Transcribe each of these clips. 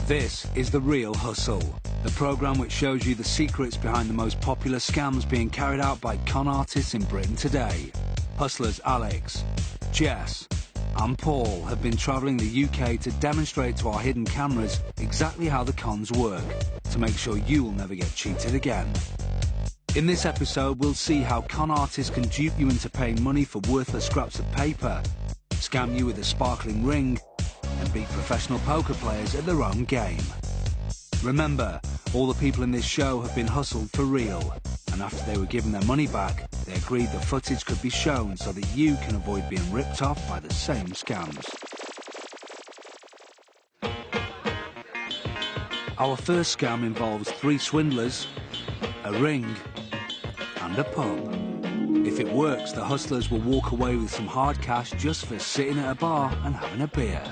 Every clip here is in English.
This is The Real Hustle, the programme which shows you the secrets behind the most popular scams being carried out by con artists in Britain today. Hustlers Alex, Jess and Paul have been travelling the UK to demonstrate to our hidden cameras exactly how the cons work, to make sure you will never get cheated again. In this episode, we'll see how con artists can dupe you into paying money for worthless scraps of paper, scam you with a sparkling ring, and beat professional poker players at their own game. Remember, all the people in this show have been hustled for real, and after they were given their money back, they agreed the footage could be shown so that you can avoid being ripped off by the same scams. Our first scam involves 3 swindlers, a ring, and a pub. If it works, the hustlers will walk away with some hard cash just for sitting at a bar and having a beer.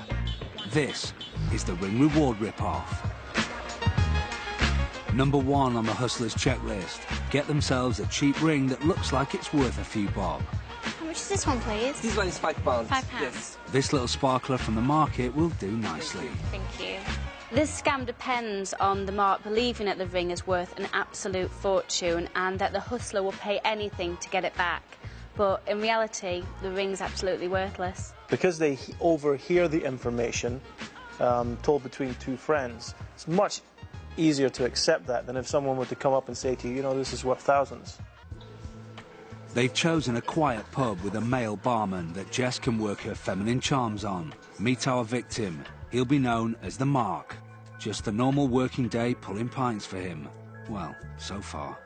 This is the Ring Reward rip-off. Number 1 on the hustlers' checklist. Get themselves a cheap ring that looks like it's worth a few bob. How much is this one, please? This one is £5. £5? Yes. This little sparkler from the market will do nicely. Thank you. This scam depends on the mark believing that the ring is worth an absolute fortune and that the hustler will pay anything to get it back. But in reality, the ring's absolutely worthless. Because they overhear the information told between 2 friends, it's much easier to accept that than if someone were to come up and say to you, you know, this is worth thousands. They've chosen a quiet pub with a male barman that Jess can work her feminine charms on. Meet our victim. He'll be known as the Mark. Just a normal working day pulling pints for him. Well, so far.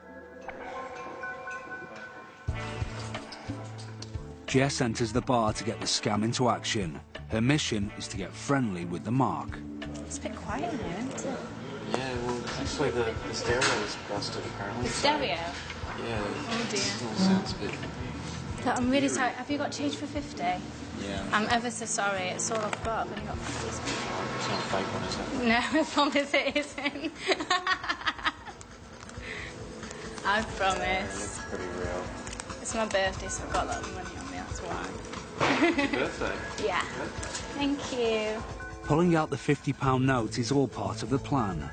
Jess enters the bar to get the scam into action. Her mission is to get friendly with the Mark. It's a bit quiet in here, isn't it? Yeah, well, actually the stereo is busted apparently. The stereo? Yeah. Oh dear. It sounds good. I'm really sorry. Have you got change for 50? Yeah. I'm ever so sorry. It's all I've got. I've only got 50. It's not a fake one, is it? No, I promise it isn't. I promise. It's pretty real. It's my birthday, so I've got a lot of money on me, that's why. Your birthday? Yeah. Thank you. Pulling out the £50 note is all part of the plan.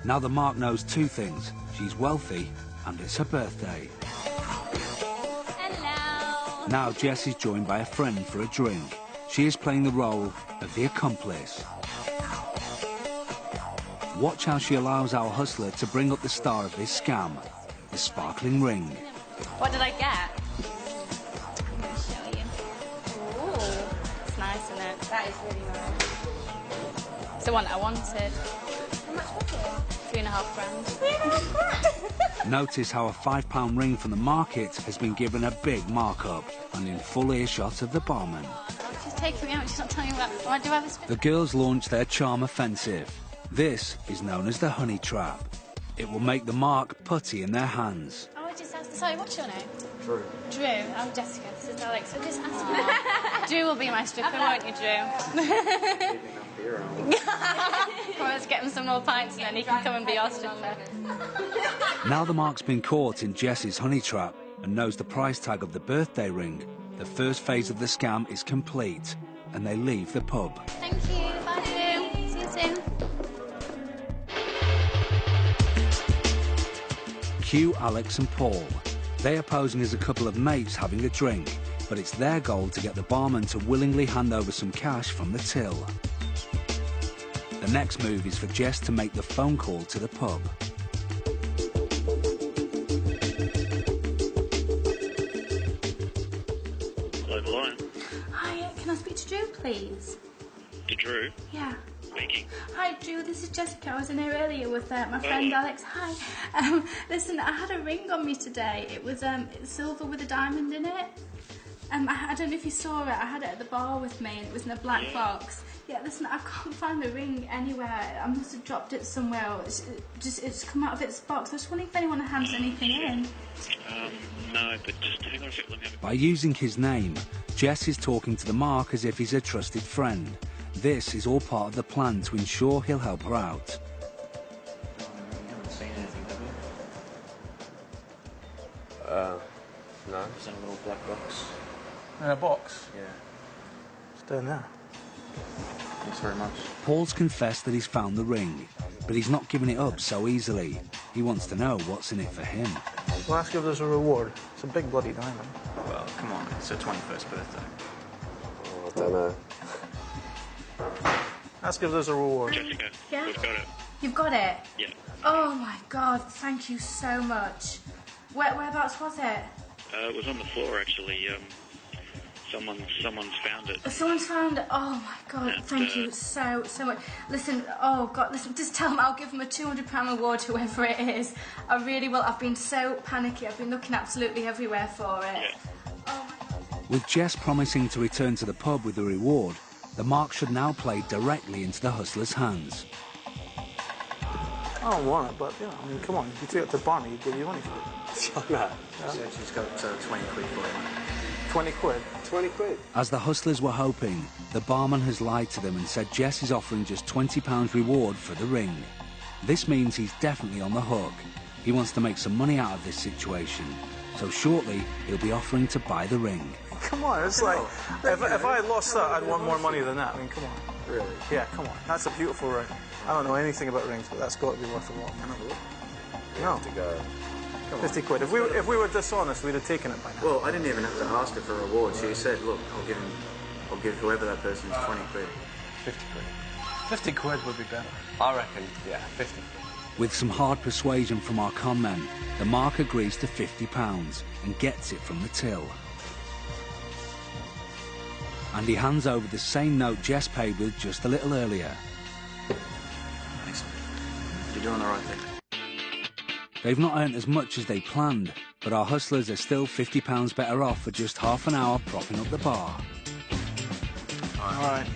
Now the Mark knows 2 things. She's wealthy and it's her birthday. Hello. Now Jess is joined by a friend for a drink. She is playing the role of the accomplice. Watch how she allows our hustler to bring up the star of this scam, the sparkling ring. What did I get? I'm going to show you. Ooh, it's nice, isn't it? That is really nice. It's the one I wanted. How much was it? £3.5 grand. Notice how a £5 ring from the market has been given a big markup and in full earshot of the barman. She's taking me out, she's not telling me about it. Why do I have a spin? The girls launch their charm offensive. This is known as the honey trap. It will make the Mark putty in their hands. Oh, I just asked. Sorry, what's your name? Drew. Drew. I'm Jessica. This is Alex. I just asked you. Drew will be my stripper, won't you, Drew? Leaving that beer on. Well, let's get him some more pints and then he can come and be our stripper. Now the Mark's been caught in Jess's honey trap and knows the price tag of the birthday ring, the first phase of the scam is complete and they leave the pub. Thank you. Bye, Drew. See you soon. Cue Alex and Paul. They are posing as a couple of mates having a drink, but it's their goal to get the barman to willingly hand over some cash from the till. The next move is for Jess to make the phone call to the pub. Hello, the line. Hi, can I speak to Drew, please? To Drew, Yeah. speaking. Hi, Drew. This is Jessica. I was in here earlier with my friend Alex. Hi. Listen, I had a ring on me today. It was silver with a diamond in it. I don't know if you saw it. I had it at the bar with me, and it was in a black box. Yeah, listen, I can't find the ring anywhere. I must have dropped it somewhere. Or it's come out of its box. I was wondering if anyone hands anything in. No, but just hang on a sec. Let me have By using his name, Jess is talking to the Mark as if he's a trusted friend. This is all part of the plan to ensure he'll help her out. You haven't seen anything, have you? No. It's in a little black box. In a box? Yeah. It's down there. Thanks very much. Paul's confessed that he's found the ring, but he's not giving it up so easily. He wants to know what's in it for him. We'll ask if there's a reward. It's a big bloody diamond. Well, come on, it's her 21st birthday. Oh, I don't know. Ask if there's a reward. Jessica, Yeah? we've got it. You've got it? Yeah. Oh my God, thank you so much. Whereabouts was it? It was on the floor, actually. Someone's found it. Someone's found it. Oh my God, thank you so much. Listen, oh God, listen, just tell them I'll give them a £200 reward, whoever it is. I really will. I've been so panicky. I've been looking absolutely everywhere for it. Yeah. Oh my God. With Jess promising to return to the pub with the reward, the mark should now play directly into the hustler's hands. I don't want it, but, you know, I mean, come on. You take it to Barney, he'd give you money for it. She said she's got 20 quid for it. 20 quid. 20 quid. As the hustlers were hoping, the barman has lied to them and said Jess is offering just £20 reward for the ring. This means he's definitely on the hook. He wants to make some money out of this situation, so shortly he'll be offering to buy the ring. Come on, it's like, if I had lost that, I'd want more money than that. I mean, come on. Really? Yeah, come on. That's a beautiful ring. I don't know anything about rings, but that's got to be worth a lot. No. To go. 50 quid. If we were dishonest, we'd have taken it by now. Well, I didn't even have to ask her for a reward. She said, look, I'll give whoever that person is 20 quid. 50 quid. 50 quid would be better. I reckon, yeah, 50 quid. With some hard persuasion from our con men, the mark agrees to £50 and gets it from the till. And he hands over the same note Jess paid with just a little earlier. Excellent. You're doing the right thing. They've not earned as much as they planned, but our hustlers are still £50 better off for just half an hour propping up the bar. All right.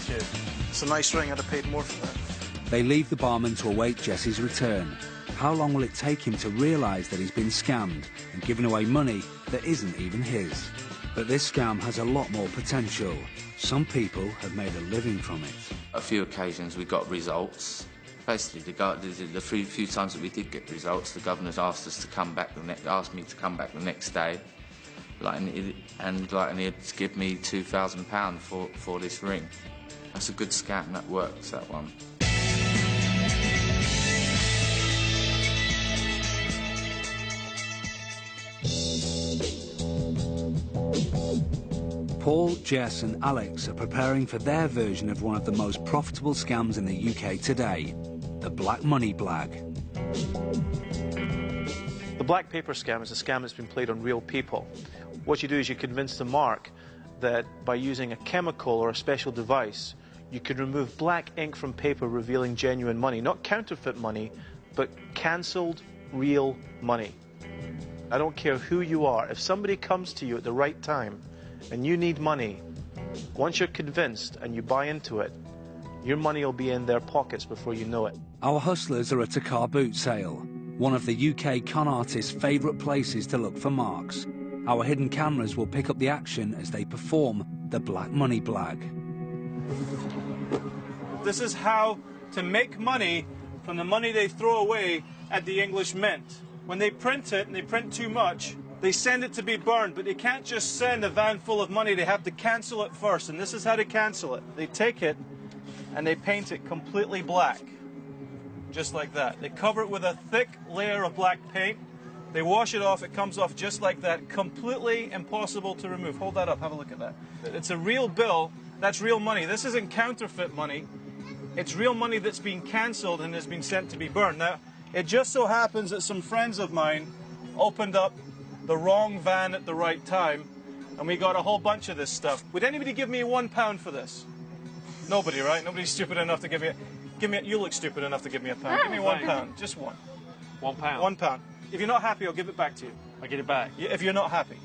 Cheers. It's a nice ring. I'd have paid more for that. They leave the barman to await Jesse's return. How long will it take him to realise that he's been scammed and given away money that isn't even his? But this scam has a lot more potential. Some people have made a living from it. A few occasions we got results. Basically, the few times that we did get results, the governor's asked us to come back. Asked me to come back the next day, and he'd give me £2,000 for this ring. That's a good scam. That works. That one. Paul, Jess and Alex are preparing for their version of one of the most profitable scams in the UK today, the Black Money Blag. The black paper scam is a scam that's been played on real people. What you do is you convince the mark that by using a chemical or a special device, you can remove black ink from paper revealing genuine money, not counterfeit money, but cancelled real money. I don't care who you are. If somebody comes to you at the right time and you need money, once you're convinced and you buy into it, your money will be in their pockets before you know it. Our hustlers are at a car boot sale, one of the UK con artists' favourite places to look for marks. Our hidden cameras will pick up the action as they perform the Black Money Blag. This is how to make money from the money they throw away at the English Mint. When they print it, and they print too much, they send it to be burned, but they can't just send a van full of money, they have to cancel it first, and this is how to cancel it. They take it and they paint it completely black, just like that. They cover it with a thick layer of black paint, they wash it off, it comes off just like that, completely impossible to remove. Hold that up, have a look at that. It's a real bill, that's real money. This isn't counterfeit money, it's real money that's been cancelled and has been sent to be burned. Now, it just so happens that some friends of mine opened up the wrong van at the right time, and we got a whole bunch of this stuff. Would anybody give me £1 for this? Nobody, right? Nobody's stupid enough to give me. You look stupid enough to give me a pound. Give me £1, just one. £1. £1. If you're not happy, I'll give it back to you. I get it back. If you're not happy.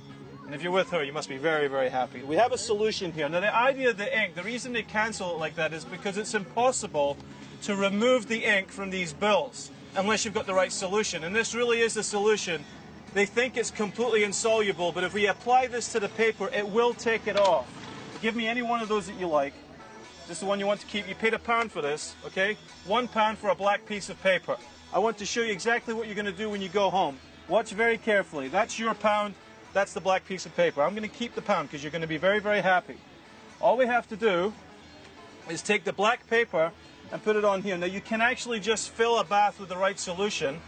And if you're with her, you must be very, very happy. We have a solution here. Now, the idea of the ink, the reason they cancel it like that is because it's impossible to remove the ink from these bills unless you've got the right solution. And this really is the solution. They think it's completely insoluble, but if we apply this to the paper, it will take it off. Give me any one of those that you like. This is the one you want to keep. You paid £1 for this, okay? £1 for a black piece of paper. I want to show you exactly what you're going to do when you go home. Watch very carefully. That's your £1. That's the black piece of paper. I'm going to keep the £1 because you're going to be very, very happy. All we have to do is take the black paper and put it on here. Now you can actually just fill a bath with the right solution,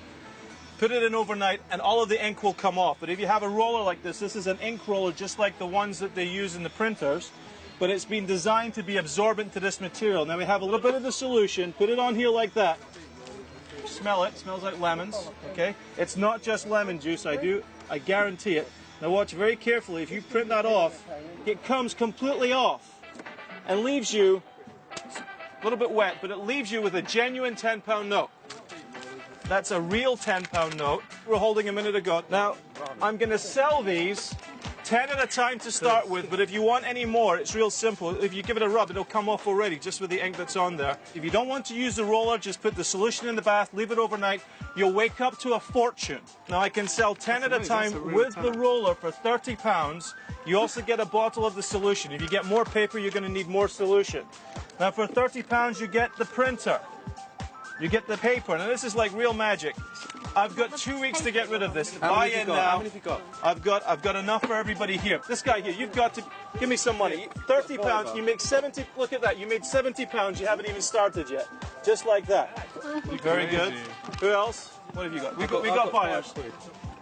put it in overnight, and all of the ink will come off. But if you have a roller like this is an ink roller just like the ones that they use in the printers, but it's been designed to be absorbent to this material. Now we have a little bit of the solution, put it on here like that. Smell it, smells like lemons, okay? It's not just lemon juice, I guarantee it. Now watch very carefully, if you print that off, it comes completely off and leaves you, a little bit wet, but it leaves you with a genuine £10 note. That's a real £10 note. We were holding a minute ago. Now, I'm going to sell these 10 at a time to start with, but if you want any more, it's real simple. If you give it a rub, it'll come off already, just with the ink that's on there. If you don't want to use the roller, just put the solution in the bath, leave it overnight. You'll wake up to a fortune. Now, I can sell 10 at a time with the roller for £30. You also get a bottle of the solution. If you get more paper, you're going to need more solution. Now, for £30, you get the printer. You get the paper. Now, this is like real magic. I've got 2 weeks to get rid of this. Buy in now. How many have you got? I've got enough for everybody here. This guy here, you've got to give me some money. £30, you make 70. Look at that. You made £70. You haven't even started yet. Just like that. Very good. Who else? What have you got? We got buyers.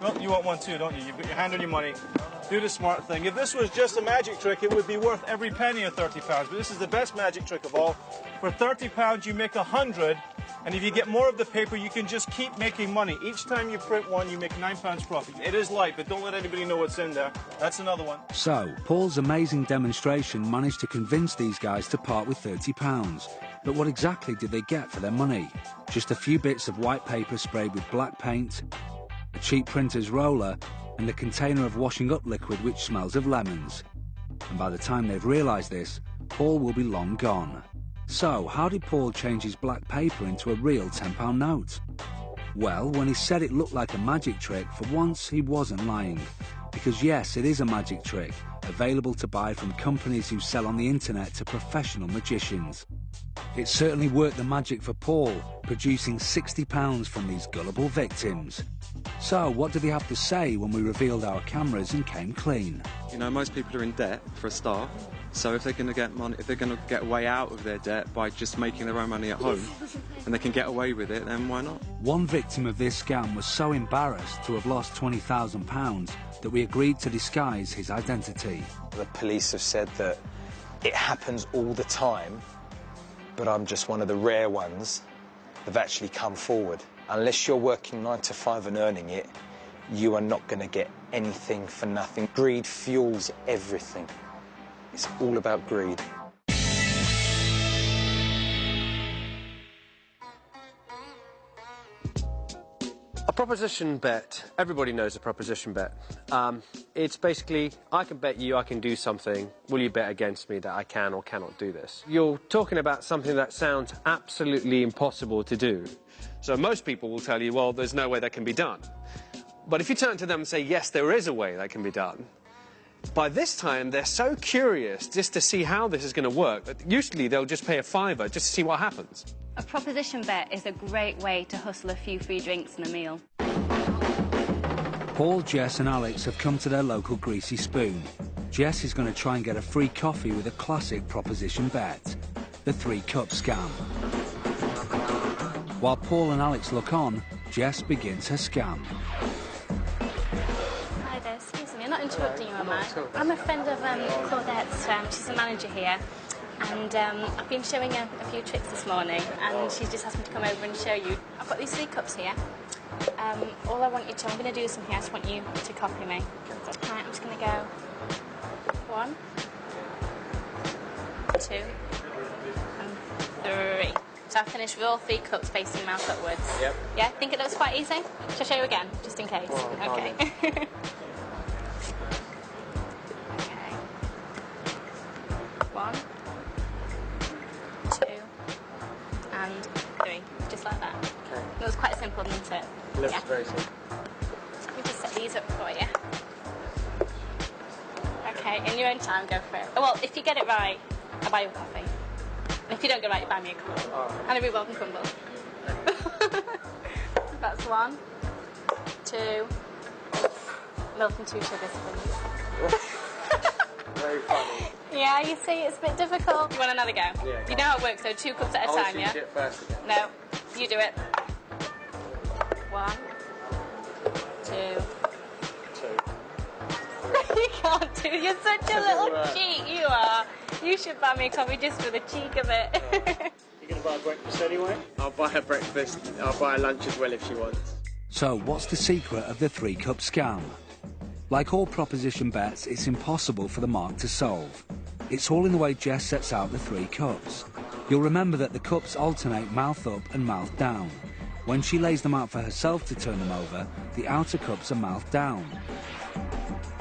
Well, you want one too, don't you? You've got your hand on your money. Do the smart thing. If this was just a magic trick, it would be worth every penny of £30. But this is the best magic trick of all. For £30, you make 100. And if you get more of the paper, you can just keep making money. Each time you print one, you make £9 profit. It is light, but don't let anybody know what's in there. That's another one. So, Paul's amazing demonstration managed to convince these guys to part with £30. But what exactly did they get for their money? Just a few bits of white paper sprayed with black paint, a cheap printer's roller, and a container of washing up liquid which smells of lemons. And by the time they've realised this, Paul will be long gone. So, how did Paul change his black paper into a real £10 note? Well, when he said it looked like a magic trick, for once he wasn't lying. Because yes, it is a magic trick, available to buy from companies who sell on the internet to professional magicians. It certainly worked the magic for Paul, producing £60 from these gullible victims. So, what did he have to say when we revealed our cameras and came clean? You know, most people are in debt for a start. So if they're going to get money, if they're going to get a way out of their debt by just making their own money at home, and they can get away with it, then why not? One victim of this scam was so embarrassed to have lost £20,000 that we agreed to disguise his identity. The police have said that it happens all the time, but I'm just one of the rare ones that have actually come forward. Unless you're working 9 to 5 and earning it, you are not going to get anything for nothing. Greed fuels everything. It's all about greed. A proposition bet. Everybody knows a proposition bet. It's basically, I can bet you I can do something. Will you bet against me that I can or cannot do this? You're talking about something that sounds absolutely impossible to do. So most people will tell you, well, there's no way that can be done. But if you turn to them and say, yes, there is a way that can be done, by this time, they're so curious just to see how this is going to work that usually they'll just pay a £5 just to see what happens. A proposition bet is a great way to hustle a few free drinks and a meal. Paul, Jess and Alex have come to their local Greasy Spoon. Jess is going to try and get a free coffee with a classic proposition bet, the 3-cup scam. While Paul and Alex look on, Jess begins her scam. I'm not interrupting you, am I? I'm a friend of Claudette's. She's a manager here, and I've been showing her a few tricks this morning, and she just asked me to come over and show you. I've got these 3 cups here. All I want you to, I'm going to do something, I just want you to copy me. Right, I'm just going to go 1, 2, and 3. So I finish with all 3 cups facing mouth upwards. Yep. Yeah, think it looks quite easy? Shall I show you again, just in case? Well, okay. 1, 2, and 3, just like that. Okay. It was quite simple, didn't it? It looks very simple. Let me just set these up for you. Okay, in your own time, go for it. Oh, well, if you get it right, I'll buy you a coffee. And if you don't get it right, you buy me a crumble. Oh. And a big welcome crumble. That's 1, 2, milk and 2 sugars, please. Very funny. Yeah, you see, it's a bit difficult. You want another go? Yeah, you know how it works, so 2 cups at a time, yeah? You do it first again. No, you do it. 1, 2. You can't do. You're such a little cheat. You are. You should buy me a coffee just for the cheek of it. You gonna buy breakfast anyway? I'll buy her breakfast. I'll buy her lunch as well if she wants. So, what's the secret of the 3-cup scam? Like all proposition bets, it's impossible for the mark to solve. It's all in the way Jess sets out the 3 cups. You'll remember that the cups alternate mouth up and mouth down. When she lays them out for herself to turn them over, the outer cups are mouth down.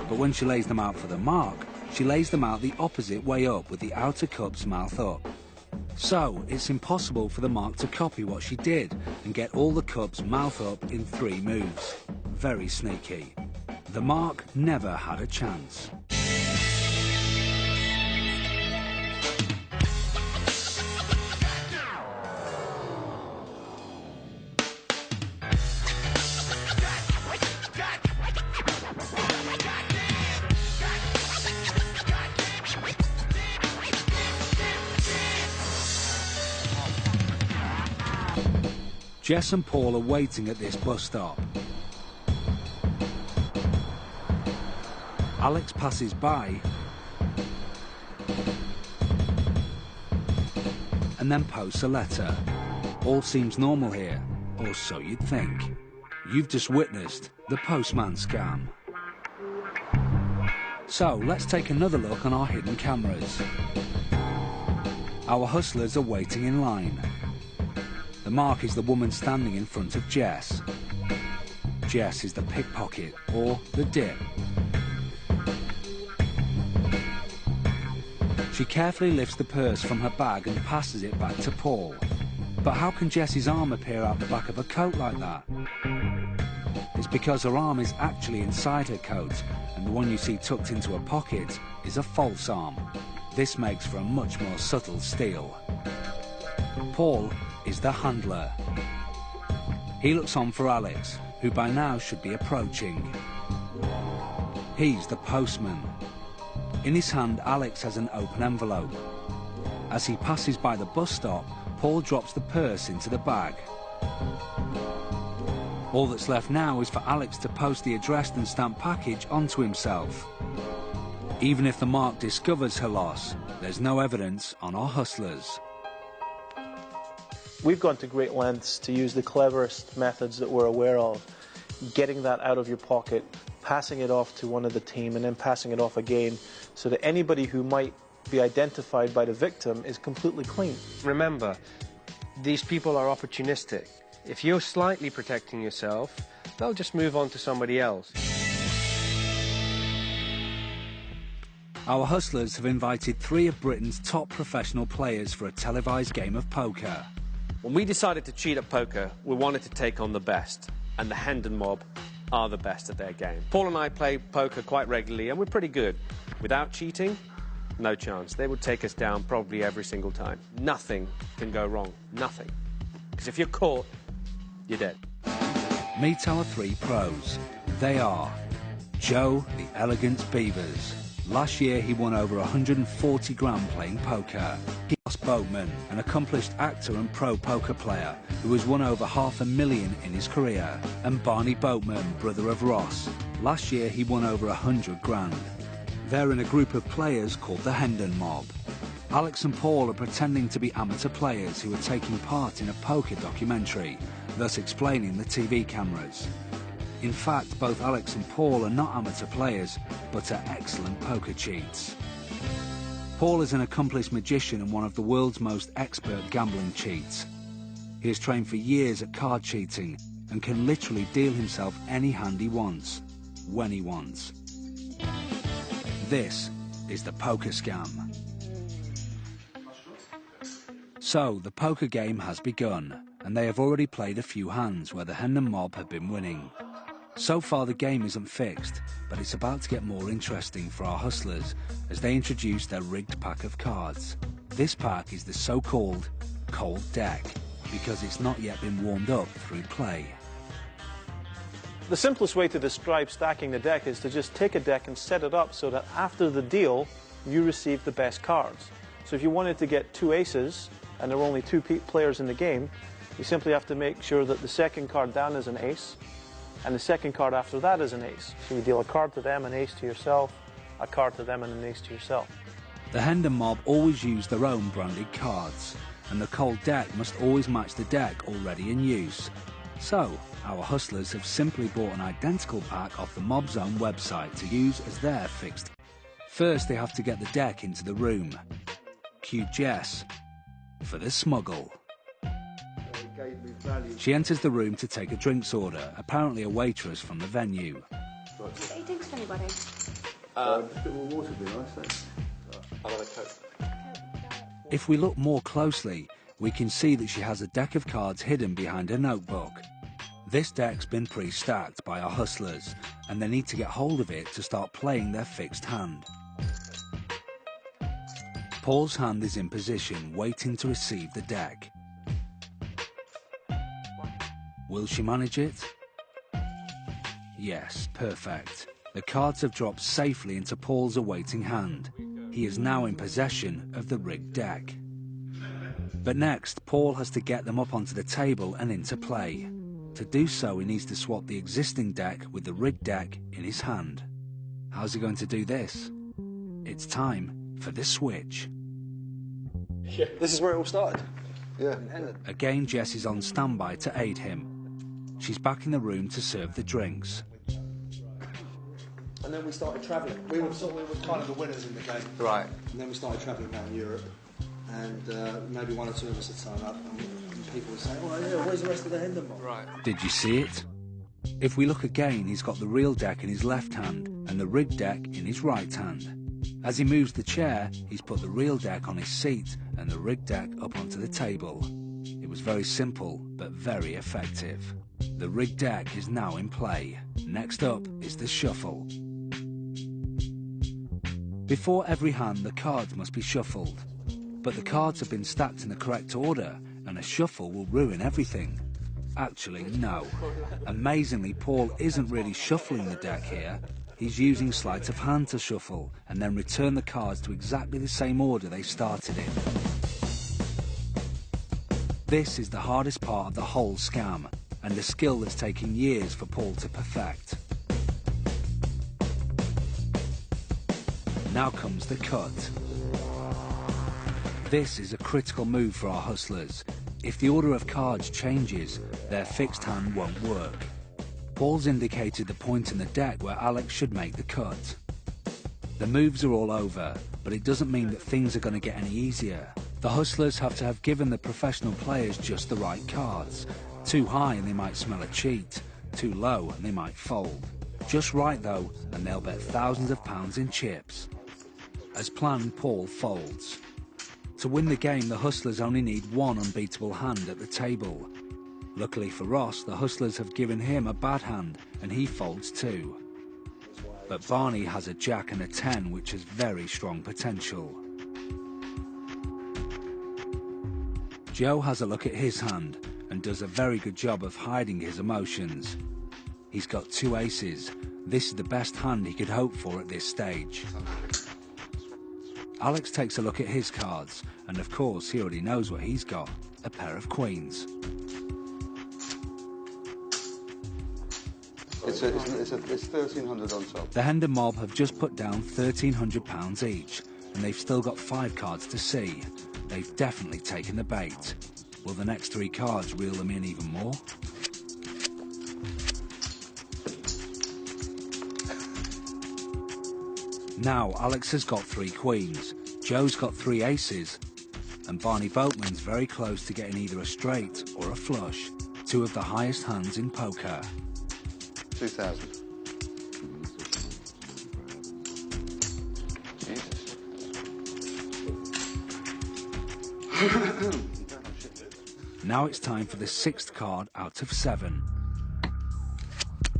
But when she lays them out for the mark, she lays them out the opposite way up with the outer cups mouth up. So, it's impossible for the mark to copy what she did and get all the cups mouth up in 3 moves. Very sneaky. The mark never had a chance. Jess and Paul are waiting at this bus stop. Alex passes by and then posts a letter. All seems normal here, or so you'd think. You've just witnessed the postman scam. So let's take another look on our hidden cameras. Our hustlers are waiting in line. The mark is the woman standing in front of Jess. Jess is the pickpocket, or the dip. She carefully lifts the purse from her bag and passes it back to Paul. But how can Jess's arm appear out the back of her coat like that? It's because her arm is actually inside her coat, and the one you see tucked into her pocket is a false arm. This makes for a much more subtle steal. Paul is the handler. He looks on for Alex, who by now should be approaching. He's the postman. In his hand, Alex has an open envelope. As he passes by the bus stop, Paul drops the purse into the bag. All that's left now is for Alex to post the addressed and stamped package onto himself. Even if the mark discovers her loss, there's no evidence on our hustlers. We've gone to great lengths to use the cleverest methods that we're aware of. Getting that out of your pocket, passing it off to one of the team, and then passing it off again, so that anybody who might be identified by the victim is completely clean. Remember, these people are opportunistic. If you're slightly protecting yourself, they'll just move on to somebody else. Our hustlers have invited 3 of Britain's top professional players for a televised game of poker. When we decided to cheat at poker, we wanted to take on the best, and the Hendon mob are the best at their game. Paul and I play poker quite regularly, and we're pretty good. Without cheating, no chance. They would take us down probably every single time. Nothing can go wrong. Nothing. Because if you're caught, you're dead. Meet our 3 pros. They are Joe the Elegant Beavers. Last year he won over 140 grand playing poker. Ross Boatman, an accomplished actor and pro poker player who has won over $500,000 in his career. And Barney Boatman, brother of Ross. Last year he won over 100 grand. They're in a group of players called the Hendon Mob. Alex and Paul are pretending to be amateur players who are taking part in a poker documentary, thus explaining the TV cameras. In fact, both Alex and Paul are not amateur players, but are excellent poker cheats. Paul is an accomplished magician and one of the world's most expert gambling cheats. He has trained for years at card cheating and can literally deal himself any hand he wants, when he wants. This is the poker scam. So, the poker game has begun, and they have already played a few hands where the Hendon Mob have been winning. So far the game isn't fixed, but it's about to get more interesting for our hustlers as they introduce their rigged pack of cards. This pack is the so-called cold deck, because it's not yet been warmed up through play. The simplest way to describe stacking the deck is to just take a deck and set it up so that after the deal, you receive the best cards. So if you wanted to get 2 aces, and there were only 2 players in the game, you simply have to make sure that the second card down is an ace, and the second card after that is an ace. So you deal a card to them, an ace to yourself, a card to them, and an ace to yourself. The Hendon mob always use their own branded cards, and the cold deck must always match the deck already in use. So, our hustlers have simply bought an identical pack off the mob's own website to use as their fixed. First, they have to get the deck into the room. Cue Jess for the smuggle. She enters the room to take a drinks order, apparently a waitress from the venue. Any drinks for anybody? A bit more water would be nice, thanks. Another Coke. If we look more closely, we can see that she has a deck of cards hidden behind her notebook. This deck's been pre-stacked by our hustlers, and they need to get hold of it to start playing their fixed hand. Paul's hand is in position, waiting to receive the deck. Will she manage it? Yes, perfect. The cards have dropped safely into Paul's awaiting hand. He is now in possession of the rigged deck. But next, Paul has to get them up onto the table and into play. To do so, he needs to swap the existing deck with the rigged deck in his hand. How's he going to do this? It's time for the switch. This is where it all started. Yeah. Again, Jess is on standby to aid him. She's back in the room to serve the drinks. And then we started travelling. We were kind of the winners in the game. Right. And then we started travelling around Europe. And maybe 1 or 2 of us would turn up. And people would say, oh, yeah, where's the rest of the Hendon mob? Right. Did you see it? If we look again, he's got the real deck in his left hand and the rigged deck in his right hand. As he moves the chair, he's put the real deck on his seat and the rigged deck up onto the table. It was very simple, but very effective. The rigged deck is now in play. Next up is the shuffle. Before every hand, the cards must be shuffled. But the cards have been stacked in the correct order, and a shuffle will ruin everything. Actually, no. Amazingly, Paul isn't really shuffling the deck here. He's using sleight of hand to shuffle, and then return the cards to exactly the same order they started in. This is the hardest part of the whole scam, and a skill that's taken years for Paul to perfect. Now comes the cut. This is a critical move for our hustlers. If the order of cards changes, their fixed hand won't work. Paul's indicated the point in the deck where Alex should make the cut. The moves are all over, but it doesn't mean that things are going to get any easier. The hustlers have to have given the professional players just the right cards. Too high and they might smell a cheat. Too low and they might fold. Just right though, and they'll bet thousands of pounds in chips. As planned, Paul folds. To win the game, the hustlers only need one unbeatable hand at the table. Luckily for Ross, the hustlers have given him a bad hand, and he folds too. But Barney has a jack and a 10, which has very strong potential. Joe has a look at his hand, and does a very good job of hiding his emotions. He's got 2 aces. This is the best hand he could hope for at this stage. Alex takes a look at his cards, and of course he already knows what he's got, a pair of queens. It's 1,300 on top. The Hendon mob have just put down £1,300 each, and they've still got 5 cards to see. They've definitely taken the bait. Will the next 3 cards reel them in even more? Now Alex has got 3 queens, Joe's got 3 aces, and Barney Boatman's very close to getting either a straight or a flush, 2 of the highest hands in poker. 2,000. Now it's time for the 6th card out of 7.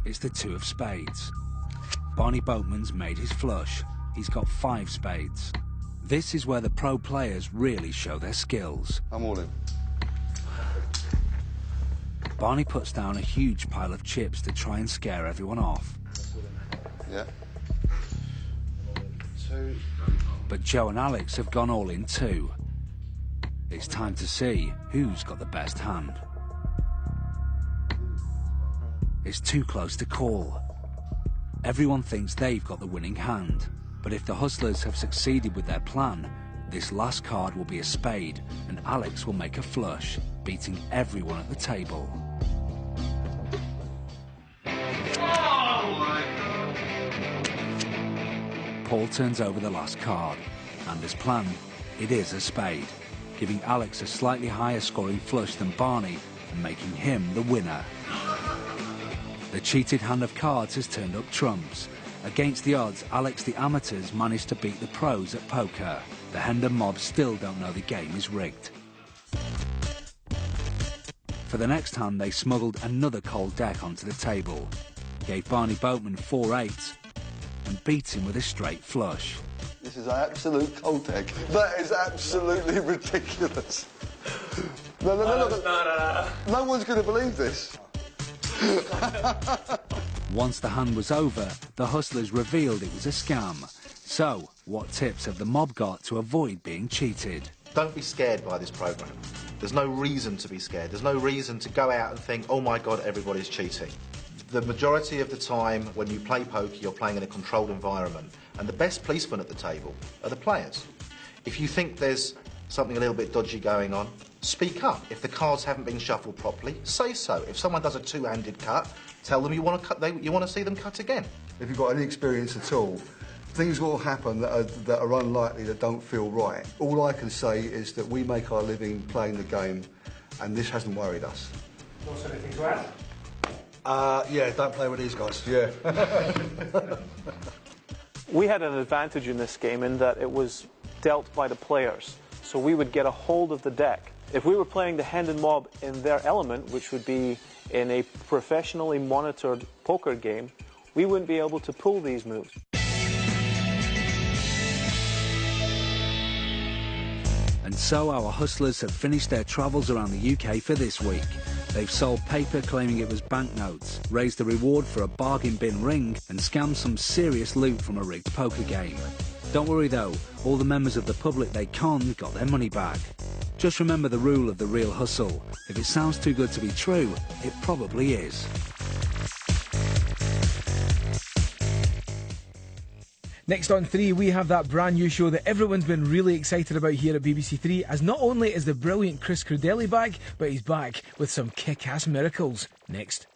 It's the 2 of spades. Barney Boatman's made his flush. He's got 5 spades. This is where the pro players really show their skills. I'm all in. Barney puts down a huge pile of chips to try and scare everyone off. Yeah. 2. But Joe and Alex have gone all in too. It's time to see who's got the best hand. It's too close to call. Everyone thinks they've got the winning hand, but if the Hustlers have succeeded with their plan, this last card will be a spade and Alex will make a flush, beating everyone at the table. Paul turns over the last card, and as planned, it is a spade, giving Alex a slightly higher scoring flush than Barney and making him the winner. The cheated hand of cards has turned up trumps. Against the odds, Alex the amateurs managed to beat the pros at poker. The Hendon mob still don't know the game is rigged. For the next hand, they smuggled another cold deck onto the table, gave Barney Boatman 4-8, and beat him with a straight flush. This is an absolute cold deck. That is absolutely ridiculous. No. No one's going to believe this. Once the hand was over, the Hustlers revealed it was a scam. So, what tips have the mob got to avoid being cheated? Don't be scared by this programme. There's no reason to be scared. There's no reason to go out and think, oh my God, everybody's cheating. The majority of the time when you play poker, you're playing in a controlled environment. And the best policemen at the table are the players. If you think there's something a little bit dodgy going on, speak up. If the cards haven't been shuffled properly, say so. If someone does a two-handed cut, tell them you want to see them cut again. If you've got any experience at all, things will happen that are unlikely, that don't feel right. All I can say is that we make our living playing the game, and this hasn't worried us. Also anything to add? Yeah, don't play with these guys. Yeah. We had an advantage in this game in that it was dealt by the players, so we would get a hold of the deck. If we were playing the Hendon mob in their element, which would be in a professionally monitored poker game, we wouldn't be able to pull these moves. And so our Hustlers have finished their travels around the UK for this week. They've sold paper claiming it was banknotes, raised the reward for a bargain bin ring, and scammed some serious loot from a rigged poker game. Don't worry though, all the members of the public they conned got their money back. Just remember the rule of the real hustle. If it sounds too good to be true, it probably is. Next on 3, we have that brand new show that everyone's been really excited about here at BBC 3, as not only is the brilliant Chris Crudelli back, but he's back with some kick-ass miracles. Next.